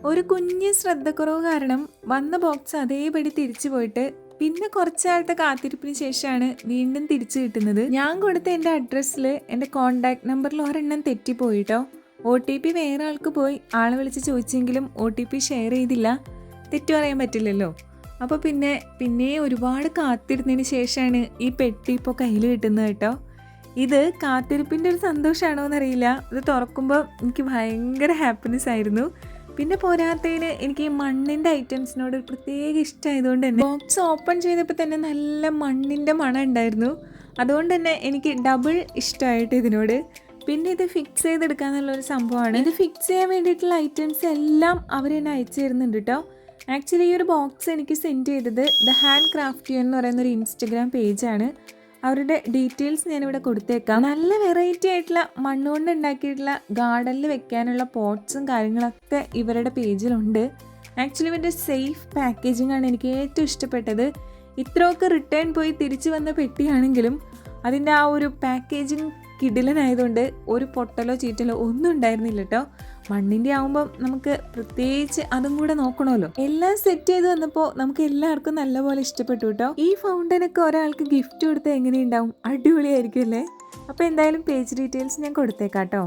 ഒരു കുഞ്ഞ് ശ്രദ്ധക്കുറവ് കാരണം വന്ന ബോക്സ് അതേപടി തിരിച്ചു പോയിട്ട് പിന്നെ കുറച്ചായിട്ട് കാത്തിരിപ്പിന് ശേഷമാണ് വീണ്ടും തിരിച്ചു കിട്ടുന്നത്. ഞാൻ കൊടുത്ത എൻ്റെ അഡ്രസ്സിൽ എൻ്റെ കോണ്ടാക്ട് നമ്പറിൽ ഒരെണ്ണം തെറ്റിപ്പോയിട്ടോ. OTP വേറെ ആൾക്ക് പോയി. ആളെ വിളിച്ച് ചോദിച്ചെങ്കിലും OTP ഷെയർ ചെയ്തില്ല. തെറ്റു പറയാൻ പറ്റില്ലല്ലോ. അപ്പോൾ പിന്നെ ഒരുപാട് കാത്തിരുന്നതിന് ശേഷമാണ് ഈ പെട്ടി ഇപ്പോൾ കയ്യിൽ കിട്ടുന്നത് കേട്ടോ. ഇത് കാത്തിരിപ്പിൻ്റെ ഒരു സന്തോഷമാണോ എന്നറിയില്ല. ഇത് തുറക്കുമ്പോൾ എനിക്ക് ഭയങ്കര ഹാപ്പിനെസ് ആയിരുന്നു. പിന്നെ പോരാത്തതിന് എനിക്ക് ഈ മണ്ണിൻ്റെ ഐറ്റംസിനോട് ഒരു പ്രത്യേക ഇഷ്ടമായതുകൊണ്ട് തന്നെ ബോക്സ് ഓപ്പൺ ചെയ്തപ്പോൾ തന്നെ നല്ല മണ്ണിൻ്റെ മണം ഉണ്ടായിരുന്നു. അതുകൊണ്ട് തന്നെ എനിക്ക് ഡബിൾ ഇഷ്ടമായിട്ട് ഇതിനോട്. പിന്നെ ഇത് ഫിക്സ് ചെയ്തെടുക്കാന്നുള്ളൊരു സംഭവമാണ്. ഇത് ഫിക്സ് ചെയ്യാൻ വേണ്ടിയിട്ടുള്ള ഐറ്റംസ് എല്ലാം അവർ തന്നെ അയച്ചു തരുന്നുണ്ട് കേട്ടോ. ആക്ച്വലി ഈ ഒരു ബോക്സ് എനിക്ക് സെൻഡ് ചെയ്തത് ദ ഹാൻഡ് ക്രാഫ്റ്റ് എന്ന് പറയുന്നൊരു ഇൻസ്റ്റഗ്രാം പേജാണ്. അവരുടെ ഡീറ്റെയിൽസ് ഞാനിവിടെ കൊടുത്തേക്കാം. നല്ല വെറൈറ്റി ആയിട്ടുള്ള മണ്ണുകൊണ്ട് ഉണ്ടാക്കിയിട്ടുള്ള ഗാർഡനിൽ വെക്കാനുള്ള പോട്ട്സും കാര്യങ്ങളൊക്കെ ഇവരുടെ പേജിലുണ്ട്. ആക്ച്വലി ഇവരുടെ സേഫ് പാക്കേജിംഗ് ആണ് എനിക്ക് ഏറ്റവും ഇഷ്ടപ്പെട്ടത്. ഇത്രയൊക്കെ റിട്ടേൺ പോയി തിരിച്ചു വന്ന പെട്ടിയാണെങ്കിലും അതിൻ്റെ ആ ഒരു പാക്കേജിങ് കിടിലനായതുകൊണ്ട് ഒരു പൊട്ടലോ ചീറ്റലോ ഒന്നും ഉണ്ടായിരുന്നില്ല കേട്ടോ. മണ്ണിൻ്റെ ആകുമ്പം നമുക്ക് പ്രത്യേകിച്ച് അതും കൂടെ നോക്കണമല്ലോ. എല്ലാം സെറ്റ് ചെയ്ത് വന്നപ്പോൾ നമുക്ക് എല്ലാവർക്കും നല്ലപോലെ ഇഷ്ടപ്പെട്ടു കേട്ടോ. ഈ ഫൗണ്ടനൊക്കെ ഒരാൾക്ക് ഗിഫ്റ്റ് കൊടുത്താൽ എങ്ങനെയുണ്ടാവും? അടിപൊളിയായിരിക്കും അല്ലേ? അപ്പോൾ എന്തായാലും പേജ് ഡീറ്റെയിൽസ് ഞാൻ കൊടുത്തേക്കാം കേട്ടോ.